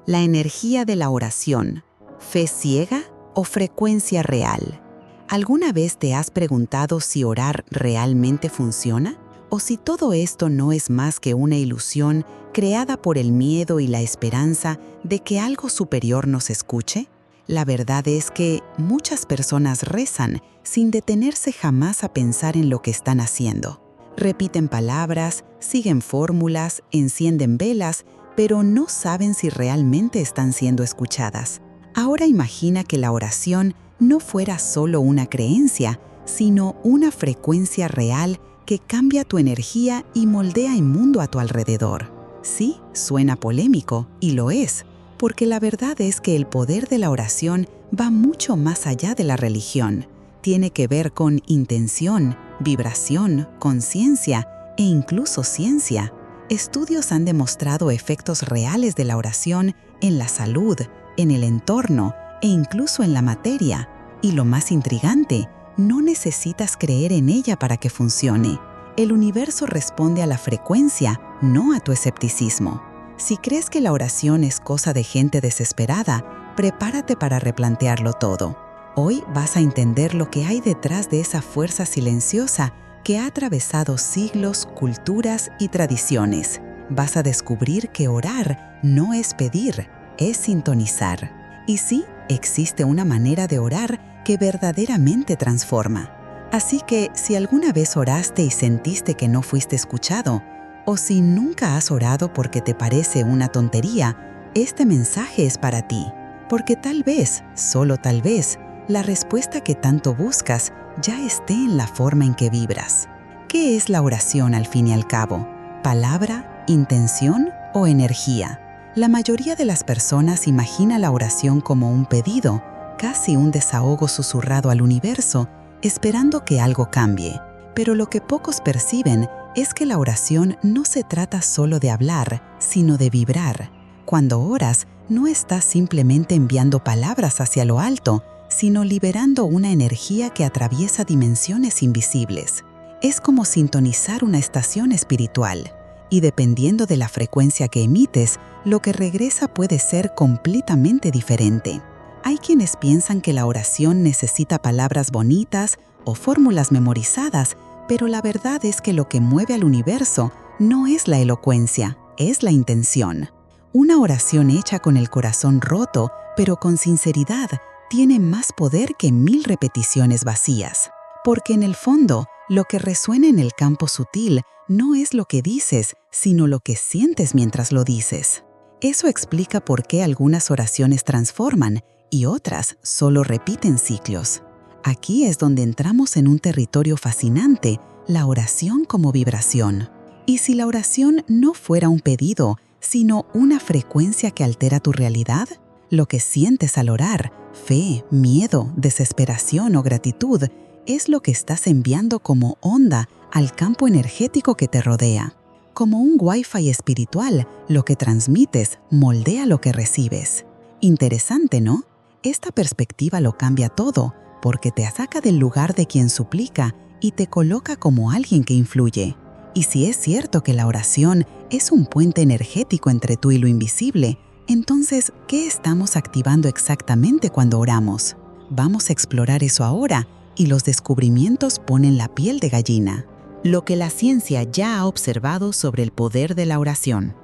La energía de la oración, ¿fe ciega o frecuencia real? ¿Alguna vez te has preguntado si orar realmente funciona? ¿O si todo esto no es más que una ilusión creada por el miedo y la esperanza de que algo superior nos escuche? La verdad es que muchas personas rezan sin detenerse jamás a pensar en lo que están haciendo. Repiten palabras, siguen fórmulas, encienden velas, pero no saben si realmente están siendo escuchadas. Ahora imagina que la oración no fuera solo una creencia, sino una frecuencia real que cambia tu energía y moldea el mundo a tu alrededor. Sí, suena polémico, y lo es, porque la verdad es que el poder de la oración va mucho más allá de la religión. Tiene que ver con intención, vibración, conciencia e incluso ciencia. Estudios han demostrado efectos reales de la oración en la salud, en el entorno e incluso en la materia. Y lo más intrigante, no necesitas creer en ella para que funcione. El universo responde a la frecuencia, no a tu escepticismo. Si crees que la oración es cosa de gente desesperada, prepárate para replantearlo todo. Hoy vas a entender lo que hay detrás de esa fuerza silenciosa que ha atravesado siglos, culturas y tradiciones. Vas a descubrir que orar no es pedir, es sintonizar. Y sí, existe una manera de orar que verdaderamente transforma. Así que si alguna vez oraste y sentiste que no fuiste escuchado, o si nunca has orado porque te parece una tontería, este mensaje es para ti. Porque tal vez, solo tal vez, la respuesta que tanto buscas ya esté en la forma en que vibras. ¿Qué es la oración al fin y al cabo? ¿Palabra, intención o energía? La mayoría de las personas imagina la oración como un pedido, casi un desahogo susurrado al universo, esperando que algo cambie. Pero lo que pocos perciben es que la oración no se trata solo de hablar, sino de vibrar. Cuando oras, no estás simplemente enviando palabras hacia lo alto, sino liberando una energía que atraviesa dimensiones invisibles. Es como sintonizar una estación espiritual, y dependiendo de la frecuencia que emites, lo que regresa puede ser completamente diferente. Hay quienes piensan que la oración necesita palabras bonitas o fórmulas memorizadas, pero la verdad es que lo que mueve al universo no es la elocuencia, es la intención. Una oración hecha con el corazón roto, pero con sinceridad, tiene más poder que 1000 repeticiones vacías. Porque en el fondo, lo que resuena en el campo sutil no es lo que dices, sino lo que sientes mientras lo dices. Eso explica por qué algunas oraciones transforman y otras solo repiten ciclos. Aquí es donde entramos en un territorio fascinante, la oración como vibración. Y si la oración no fuera un pedido, sino una frecuencia que altera tu realidad, lo que sientes al orar, fe, miedo, desesperación o gratitud, es lo que estás enviando como onda al campo energético que te rodea. Como un Wi-Fi espiritual, lo que transmites moldea lo que recibes. Interesante, ¿no? Esta perspectiva lo cambia todo, porque te saca del lugar de quien suplica y te coloca como alguien que influye. Y si es cierto que la oración es un puente energético entre tú y lo invisible, entonces, ¿qué estamos activando exactamente cuando oramos? Vamos a explorar eso ahora, y los descubrimientos ponen la piel de gallina. Lo que la ciencia ya ha observado sobre el poder de la oración.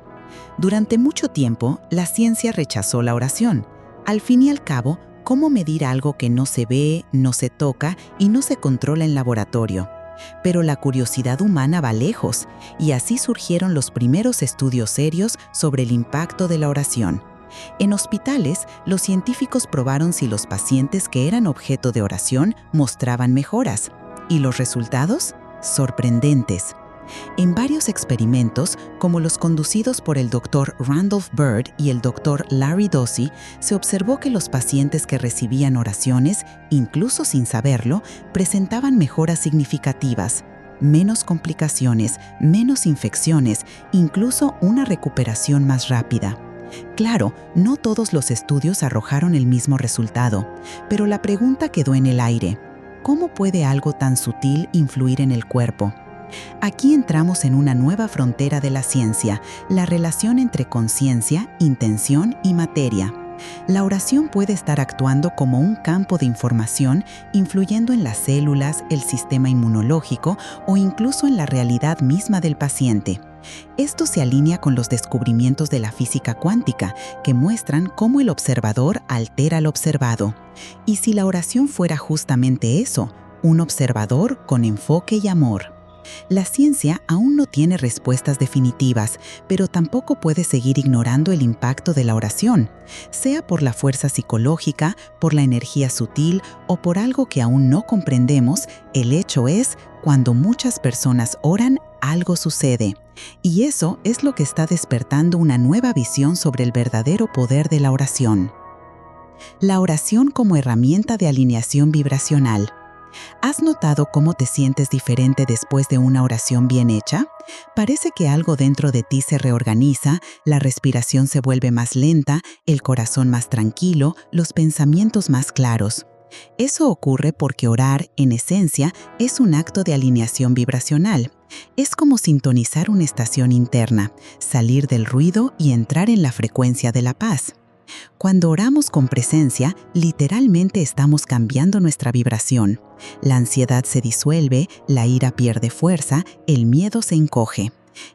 Durante mucho tiempo, la ciencia rechazó la oración. Al fin y al cabo, ¿cómo medir algo que no se ve, no se toca y no se controla en laboratorio? Pero la curiosidad humana va lejos, y así surgieron los primeros estudios serios sobre el impacto de la oración. En hospitales, los científicos probaron si los pacientes que eran objeto de oración mostraban mejoras. ¿Y los resultados? Sorprendentes. En varios experimentos, como los conducidos por el Dr. Randolph Bird y el Dr. Larry Dossey, se observó que los pacientes que recibían oraciones, incluso sin saberlo, presentaban mejoras significativas, menos complicaciones, menos infecciones, incluso una recuperación más rápida. Claro, no todos los estudios arrojaron el mismo resultado, pero la pregunta quedó en el aire: ¿cómo puede algo tan sutil influir en el cuerpo? Aquí entramos en una nueva frontera de la ciencia, la relación entre conciencia, intención y materia. La oración puede estar actuando como un campo de información, influyendo en las células, el sistema inmunológico o incluso en la realidad misma del paciente. Esto se alinea con los descubrimientos de la física cuántica, que muestran cómo el observador altera al observado. Y si la oración fuera justamente eso, un observador con enfoque y amor. La ciencia aún no tiene respuestas definitivas, pero tampoco puede seguir ignorando el impacto de la oración, sea por la fuerza psicológica, por la energía sutil o por algo que aún no comprendemos. El hecho es, cuando muchas personas oran, algo sucede. Y eso es lo que está despertando una nueva visión sobre el verdadero poder de la oración. La oración como herramienta de alineación vibracional. ¿Has notado cómo te sientes diferente después de una oración bien hecha? Parece que algo dentro de ti se reorganiza, la respiración se vuelve más lenta, el corazón más tranquilo, los pensamientos más claros. Eso ocurre porque orar, en esencia, es un acto de alineación vibracional. Es como sintonizar una estación interna, salir del ruido y entrar en la frecuencia de la paz. Cuando oramos con presencia, literalmente estamos cambiando nuestra vibración. La ansiedad se disuelve, la ira pierde fuerza, el miedo se encoge.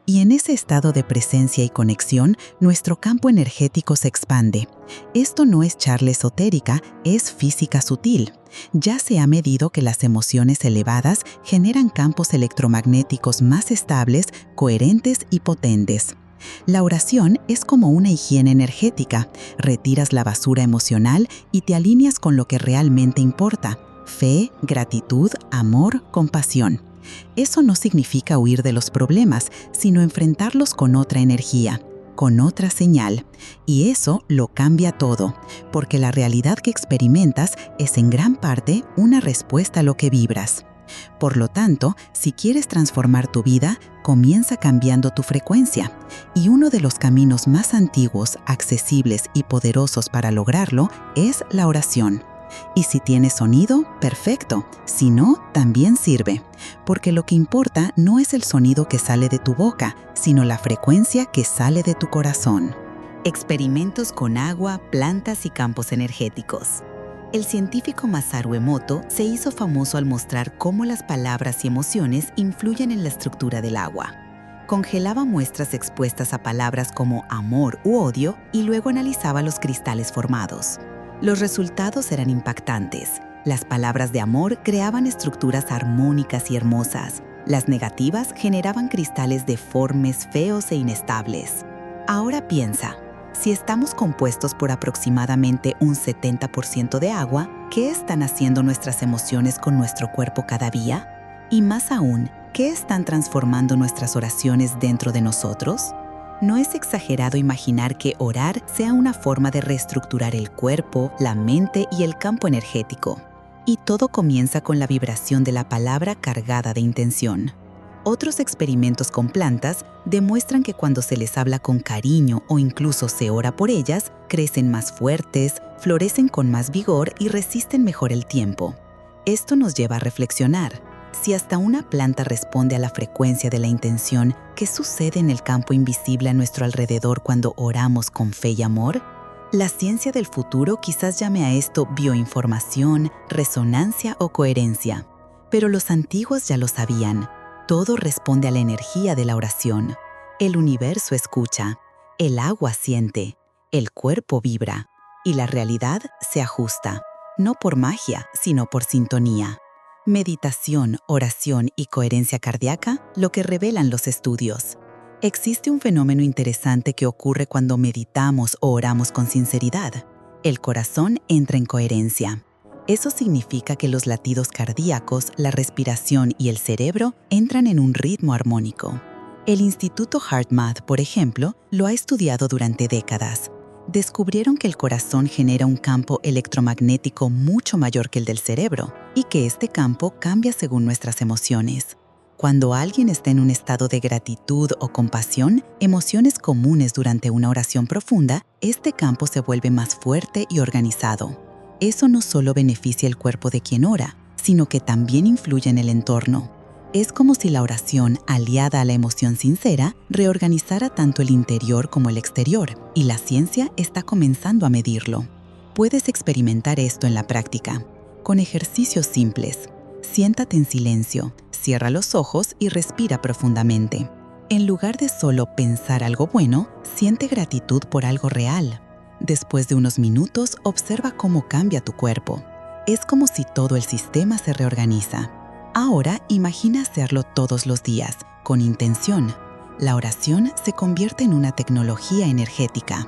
Y en ese estado de presencia y conexión, nuestro campo energético se expande. Esto no es charla esotérica, es física sutil. Ya se ha medido que las emociones elevadas generan campos electromagnéticos más estables, coherentes y potentes. La oración es como una higiene energética. Retiras la basura emocional y te alineas con lo que realmente importa: fe, gratitud, amor, compasión. Eso no significa huir de los problemas, sino enfrentarlos con otra energía, con otra señal. Y eso lo cambia todo, porque la realidad que experimentas es en gran parte una respuesta a lo que vibras. Por lo tanto, si quieres transformar tu vida, comienza cambiando tu frecuencia. Y uno de los caminos más antiguos, accesibles y poderosos para lograrlo es la oración. Y si tienes sonido, perfecto. Si no, también sirve. Porque lo que importa no es el sonido que sale de tu boca, sino la frecuencia que sale de tu corazón. Experimentos con agua, plantas y campos energéticos. El científico Masaru Emoto se hizo famoso al mostrar cómo las palabras y emociones influyen en la estructura del agua. Congelaba muestras expuestas a palabras como amor u odio y luego analizaba los cristales formados. Los resultados eran impactantes. Las palabras de amor creaban estructuras armónicas y hermosas. Las negativas generaban cristales deformes, feos e inestables. Ahora piensa. Si estamos compuestos por aproximadamente un 70% de agua, ¿qué están haciendo nuestras emociones con nuestro cuerpo cada día? Y más aún, ¿qué están transformando nuestras oraciones dentro de nosotros? No es exagerado imaginar que orar sea una forma de reestructurar el cuerpo, la mente y el campo energético. Y todo comienza con la vibración de la palabra cargada de intención. Otros experimentos con plantas demuestran que cuando se les habla con cariño o incluso se ora por ellas, crecen más fuertes, florecen con más vigor y resisten mejor el tiempo. Esto nos lleva a reflexionar. Si hasta una planta responde a la frecuencia de la intención, ¿qué sucede en el campo invisible a nuestro alrededor cuando oramos con fe y amor? La ciencia del futuro quizás llame a esto bioinformación, resonancia o coherencia. Pero los antiguos ya lo sabían. Todo responde a la energía de la oración. El universo escucha, el agua siente, el cuerpo vibra y la realidad se ajusta, no por magia, sino por sintonía. Meditación, oración y coherencia cardíaca, lo que revelan los estudios. Existe un fenómeno interesante que ocurre cuando meditamos o oramos con sinceridad. El corazón entra en coherencia. Eso significa que los latidos cardíacos, la respiración y el cerebro entran en un ritmo armónico. El Instituto HeartMath, por ejemplo, lo ha estudiado durante décadas. Descubrieron que el corazón genera un campo electromagnético mucho mayor que el del cerebro y que este campo cambia según nuestras emociones. Cuando alguien está en un estado de gratitud o compasión, emociones comunes durante una oración profunda, este campo se vuelve más fuerte y organizado. Eso no solo beneficia el cuerpo de quien ora, sino que también influye en el entorno. Es como si la oración, aliada a la emoción sincera, reorganizara tanto el interior como el exterior, y la ciencia está comenzando a medirlo. Puedes experimentar esto en la práctica, con ejercicios simples. Siéntate en silencio, cierra los ojos y respira profundamente. En lugar de solo pensar algo bueno, siente gratitud por algo real. Después de unos minutos, observa cómo cambia tu cuerpo. Es como si todo el sistema se reorganiza. Ahora imagina hacerlo todos los días, con intención. La oración se convierte en una tecnología energética.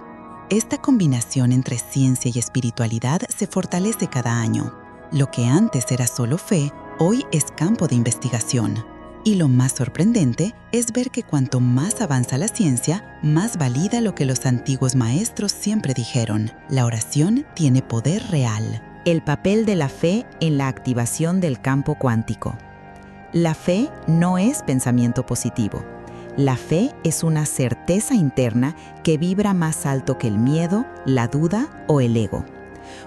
Esta combinación entre ciencia y espiritualidad se fortalece cada año. Lo que antes era solo fe, hoy es campo de investigación. Y lo más sorprendente es ver que cuanto más avanza la ciencia, más valida lo que los antiguos maestros siempre dijeron: la oración tiene poder real. El papel de la fe en la activación del campo cuántico. La fe no es pensamiento positivo. La fe es una certeza interna que vibra más alto que el miedo, la duda o el ego.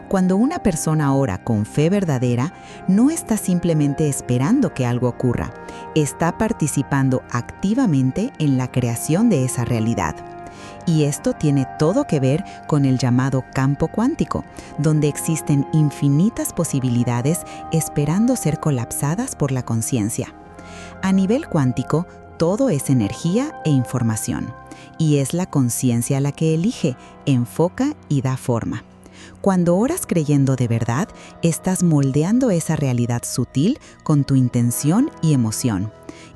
Cuando una persona ora con fe verdadera, no está simplemente esperando que algo ocurra, está participando activamente en la creación de esa realidad. Y esto tiene todo que ver con el llamado campo cuántico, donde existen infinitas posibilidades esperando ser colapsadas por la conciencia. A nivel cuántico, todo es energía e información, y es la conciencia la que elige, enfoca y da forma. Cuando oras creyendo de verdad, estás moldeando esa realidad sutil con tu intención y emoción.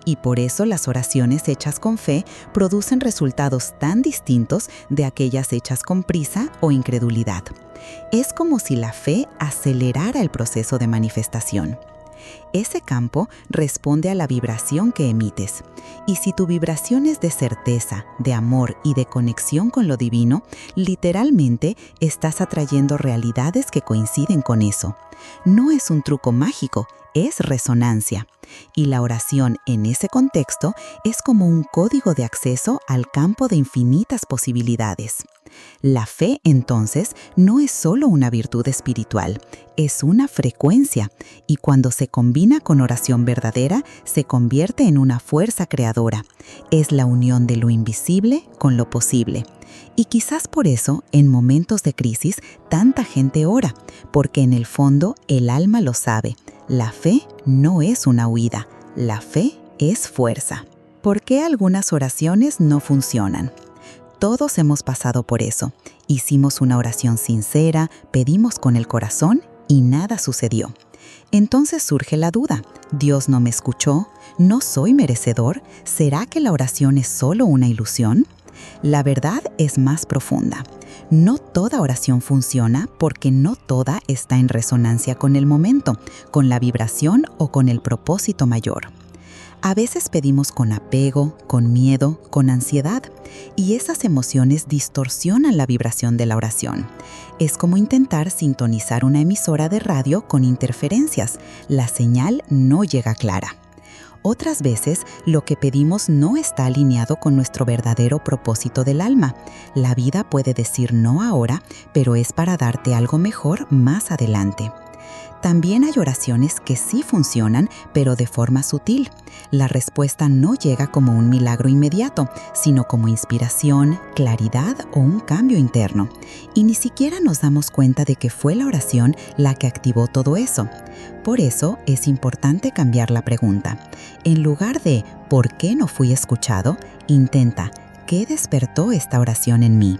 Y por eso las oraciones hechas con fe producen resultados tan distintos de aquellas hechas con prisa o incredulidad. Es como si la fe acelerara el proceso de manifestación. Ese campo responde a la vibración que emites. Y si tu vibración es de certeza, de amor y de conexión con lo divino, literalmente estás atrayendo realidades que coinciden con eso. No es un truco mágico, es resonancia. Y la oración en ese contexto es como un código de acceso al campo de infinitas posibilidades. La fe, entonces, no es solo una virtud espiritual, es una frecuencia, y cuando se combina con oración verdadera, se convierte en una fuerza creadora. Es la unión de lo invisible con lo posible. Y quizás por eso, en momentos de crisis, tanta gente ora, porque en el fondo el alma lo sabe. La fe no es una huida, la fe es fuerza. ¿Por qué algunas oraciones no funcionan? Todos hemos pasado por eso. Hicimos una oración sincera, pedimos con el corazón y nada sucedió. Entonces surge la duda: ¿Dios no me escuchó? ¿No soy merecedor? ¿Será que la oración es solo una ilusión? La verdad es más profunda. No toda oración funciona porque no toda está en resonancia con el momento, con la vibración o con el propósito mayor. A veces pedimos con apego, con miedo, con ansiedad, y esas emociones distorsionan la vibración de la oración. Es como intentar sintonizar una emisora de radio con interferencias. La señal no llega clara. Otras veces, lo que pedimos no está alineado con nuestro verdadero propósito del alma. La vida puede decir no ahora, pero es para darte algo mejor más adelante. También hay oraciones que sí funcionan, pero de forma sutil. La respuesta no llega como un milagro inmediato, sino como inspiración, claridad o un cambio interno. Y ni siquiera nos damos cuenta de que fue la oración la que activó todo eso. Por eso es importante cambiar la pregunta. En lugar de ¿por qué no fui escuchado?, intenta ¿qué despertó esta oración en mí?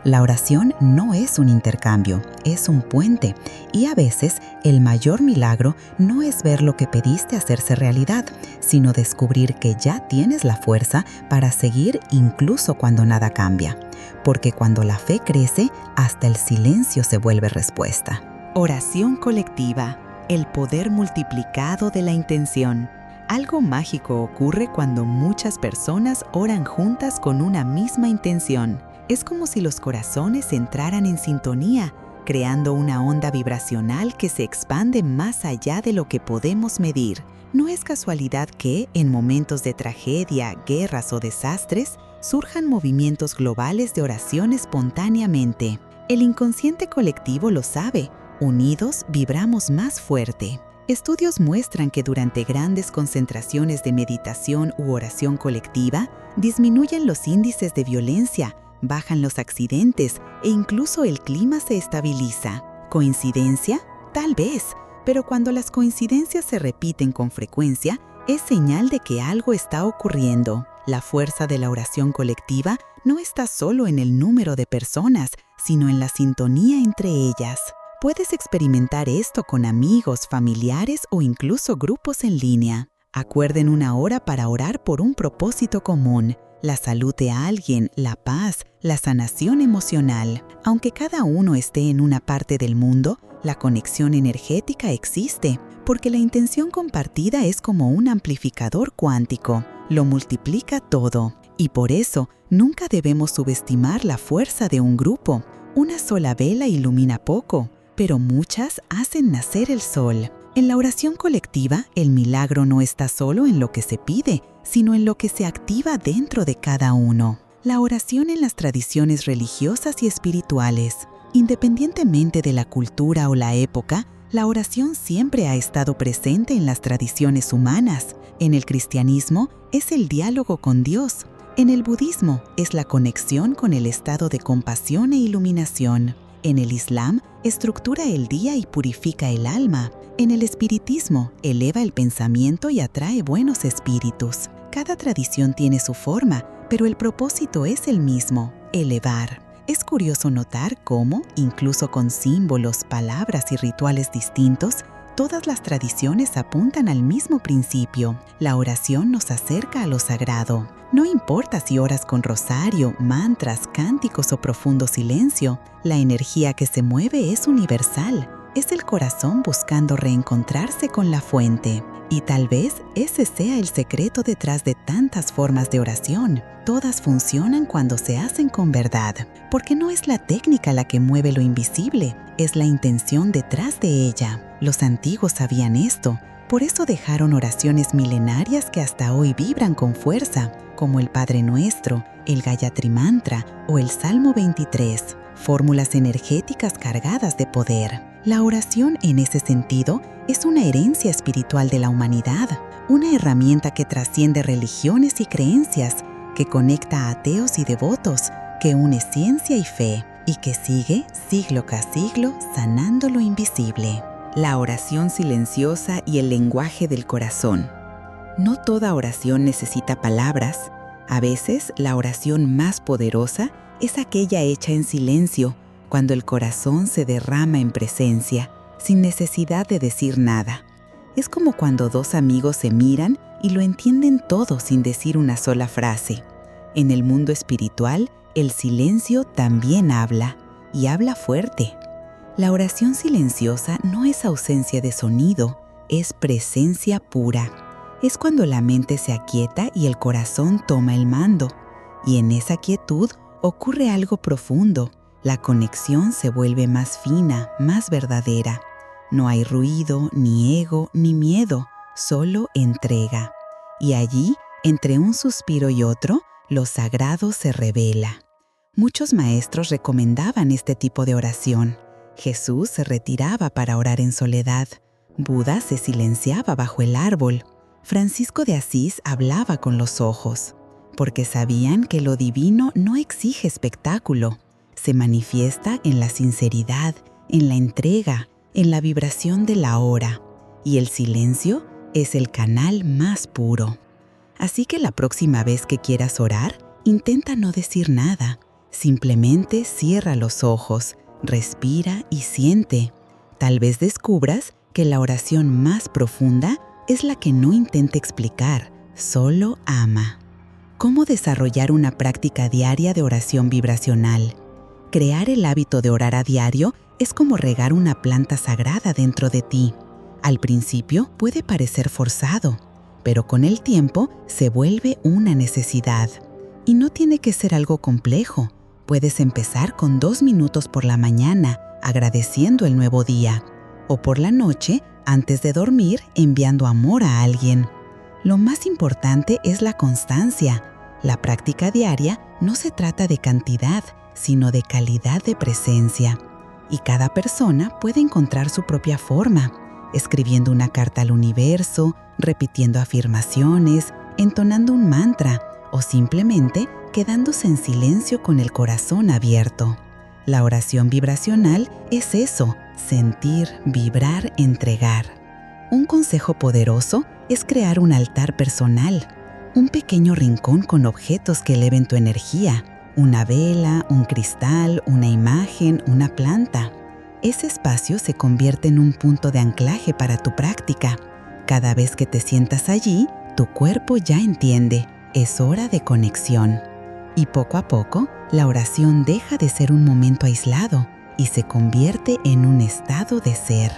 La oración no es un intercambio, es un puente, y a veces el mayor milagro no es ver lo que pediste hacerse realidad, sino descubrir que ya tienes la fuerza para seguir incluso cuando nada cambia. Porque cuando la fe crece, hasta el silencio se vuelve respuesta. Oración colectiva, el poder multiplicado de la intención. Algo mágico ocurre cuando muchas personas oran juntas con una misma intención. Es como si los corazones entraran en sintonía, creando una onda vibracional que se expande más allá de lo que podemos medir. No es casualidad que, en momentos de tragedia, guerras o desastres, surjan movimientos globales de oración espontáneamente. El inconsciente colectivo lo sabe. Unidos vibramos más fuerte. Estudios muestran que durante grandes concentraciones de meditación u oración colectiva, disminuyen los índices de violencia, bajan los accidentes e incluso el clima se estabiliza. ¿Coincidencia? Tal vez, pero cuando las coincidencias se repiten con frecuencia, es señal de que algo está ocurriendo. La fuerza de la oración colectiva no está solo en el número de personas, sino en la sintonía entre ellas. Puedes experimentar esto con amigos, familiares o incluso grupos en línea. Acuerden una hora para orar por un propósito común, la salud de alguien, la paz, la sanación emocional. Aunque cada uno esté en una parte del mundo, la conexión energética existe, porque la intención compartida es como un amplificador cuántico. Lo multiplica todo. Y por eso, nunca debemos subestimar la fuerza de un grupo. Una sola vela ilumina poco, pero muchas hacen nacer el sol. En la oración colectiva, el milagro no está solo en lo que se pide, sino en lo que se activa dentro de cada uno. La oración en las tradiciones religiosas y espirituales. Independientemente de la cultura o la época, la oración siempre ha estado presente en las tradiciones humanas. En el cristianismo es el diálogo con Dios. En el budismo es la conexión con el estado de compasión e iluminación. En el Islam, estructura el día y purifica el alma. En el espiritismo, eleva el pensamiento y atrae buenos espíritus. Cada tradición tiene su forma, pero el propósito es el mismo: elevar. Es curioso notar cómo, incluso con símbolos, palabras y rituales distintos, todas las tradiciones apuntan al mismo principio. La oración nos acerca a lo sagrado. No importa si oras con rosario, mantras, cánticos o profundo silencio, la energía que se mueve es universal. Es el corazón buscando reencontrarse con la fuente. Y tal vez ese sea el secreto detrás de tantas formas de oración. Todas funcionan cuando se hacen con verdad, porque no es la técnica la que mueve lo invisible, es la intención detrás de ella. Los antiguos sabían esto, por eso dejaron oraciones milenarias que hasta hoy vibran con fuerza, como el Padre Nuestro, el Gayatri Mantra o el Salmo 23, fórmulas energéticas cargadas de poder. La oración, en ese sentido, es una herencia espiritual de la humanidad, una herramienta que trasciende religiones y creencias, que conecta a ateos y devotos, que une ciencia y fe, y que sigue, siglo tras siglo, sanando lo invisible. La oración silenciosa y el lenguaje del corazón. No toda oración necesita palabras. A veces, la oración más poderosa es aquella hecha en silencio, cuando el corazón se derrama en presencia, sin necesidad de decir nada. Es como cuando dos amigos se miran y lo entienden todo sin decir una sola frase. En el mundo espiritual, el silencio también habla, y habla fuerte. La oración silenciosa no es ausencia de sonido, es presencia pura. Es cuando la mente se aquieta y el corazón toma el mando. Y en esa quietud ocurre algo profundo. La conexión se vuelve más fina, más verdadera. No hay ruido, ni ego, ni miedo, solo entrega. Y allí, entre un suspiro y otro, lo sagrado se revela. Muchos maestros recomendaban este tipo de oración. Jesús se retiraba para orar en soledad. Buda se silenciaba bajo el árbol. Francisco de Asís hablaba con los ojos, porque sabían que lo divino no exige espectáculo. Se manifiesta en la sinceridad, en la entrega, en la vibración de la hora. Y el silencio es el canal más puro. Así que la próxima vez que quieras orar, intenta no decir nada. Simplemente cierra los ojos, respira y siente. Tal vez descubras que la oración más profunda es la que no intenta explicar, solo ama. ¿Cómo desarrollar una práctica diaria de oración vibracional? Crear el hábito de orar a diario es como regar una planta sagrada dentro de ti. Al principio puede parecer forzado, pero con el tiempo se vuelve una necesidad. Y no tiene que ser algo complejo. Puedes empezar con 2 minutos por la mañana, agradeciendo el nuevo día, o por la noche, antes de dormir, enviando amor a alguien. Lo más importante es la constancia. La práctica diaria no se trata de cantidad, sino de calidad de presencia. Y cada persona puede encontrar su propia forma. escribiendo una carta al universo, repitiendo afirmaciones, entonando un mantra o simplemente quedándose en silencio con el corazón abierto. La oración vibracional es eso, sentir, vibrar, entregar. Un consejo poderoso es crear un altar personal, un pequeño rincón con objetos que eleven tu energía, una vela, un cristal, una imagen, una planta. Ese espacio se convierte en un punto de anclaje para tu práctica. Cada vez que te sientas allí, tu cuerpo ya entiende, es hora de conexión. Y poco a poco, la oración deja de ser un momento aislado y se convierte en un estado de ser.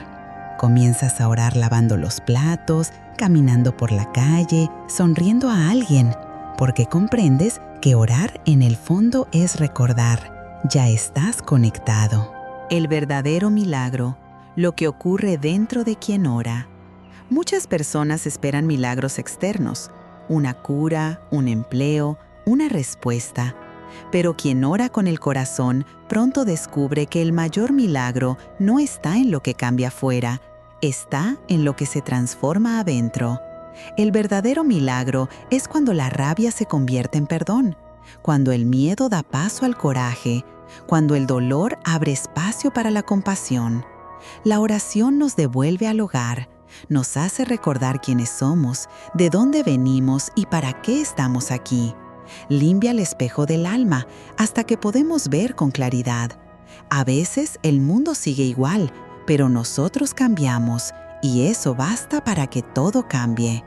Comienzas a orar lavando los platos, caminando por la calle, sonriendo a alguien, porque comprendes que orar en el fondo es recordar, ya estás conectado. El verdadero milagro, lo que ocurre dentro de quien ora. Muchas personas esperan milagros externos, una cura, un empleo, una respuesta. Pero quien ora con el corazón pronto descubre que el mayor milagro no está en lo que cambia afuera, está en lo que se transforma adentro. El verdadero milagro es cuando la rabia se convierte en perdón, cuando el miedo da paso al coraje, cuando el dolor abre espacio para la compasión. La oración nos devuelve al hogar, nos hace recordar quiénes somos, de dónde venimos y para qué estamos aquí. Limpia el espejo del alma hasta que podemos ver con claridad. A veces el mundo sigue igual, pero nosotros cambiamos y eso basta para que todo cambie.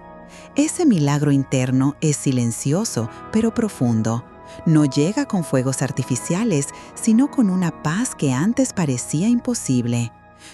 Ese milagro interno es silencioso, pero profundo. No llega con fuegos artificiales, sino con una paz que antes parecía imposible.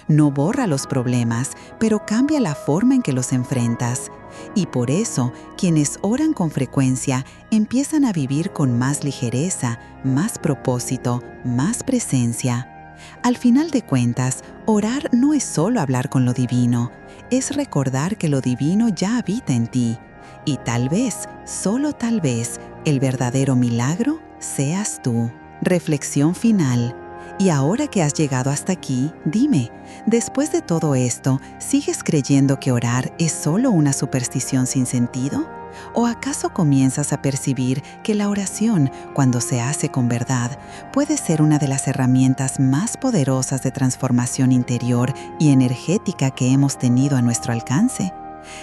No borra los problemas, pero cambia la forma en que los enfrentas. Y por eso, quienes oran con frecuencia empiezan a vivir con más ligereza, más propósito, más presencia. Al final de cuentas, orar no es solo hablar con lo divino, es recordar que lo divino ya habita en ti. Y tal vez, solo tal vez, el verdadero milagro seas tú. Reflexión final. Y ahora que has llegado hasta aquí, dime, después de todo esto, ¿sigues creyendo que orar es solo una superstición sin sentido? ¿O acaso comienzas a percibir que la oración, cuando se hace con verdad, puede ser una de las herramientas más poderosas de transformación interior y energética que hemos tenido a nuestro alcance?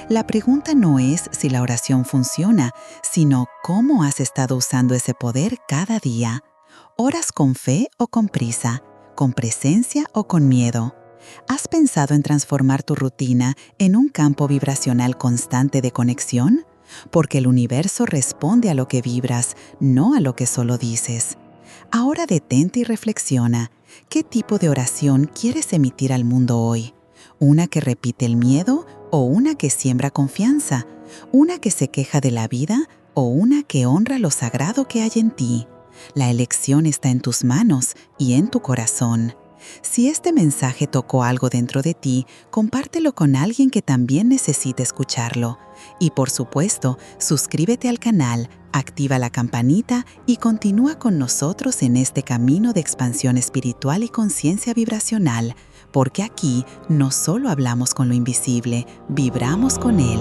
La pregunta no es si la oración funciona, sino cómo has estado usando ese poder cada día. ¿Oras con fe o con prisa? ¿Con presencia o con miedo? ¿Has pensado en transformar tu rutina en un campo vibracional constante de conexión? Porque el universo responde a lo que vibras, no a lo que solo dices. Ahora detente y reflexiona. ¿Qué tipo de oración quieres emitir al mundo hoy? ¿Una que repite el miedo o una que siembra confianza? ¿Una que se queja de la vida o una que honra lo sagrado que hay en ti? La elección está en tus manos y en tu corazón. Si este mensaje tocó algo dentro de ti, compártelo con alguien que también necesite escucharlo. Y por supuesto, suscríbete al canal, activa la campanita y continúa con nosotros en este camino de expansión espiritual y conciencia vibracional, porque aquí no solo hablamos con lo invisible, vibramos con él.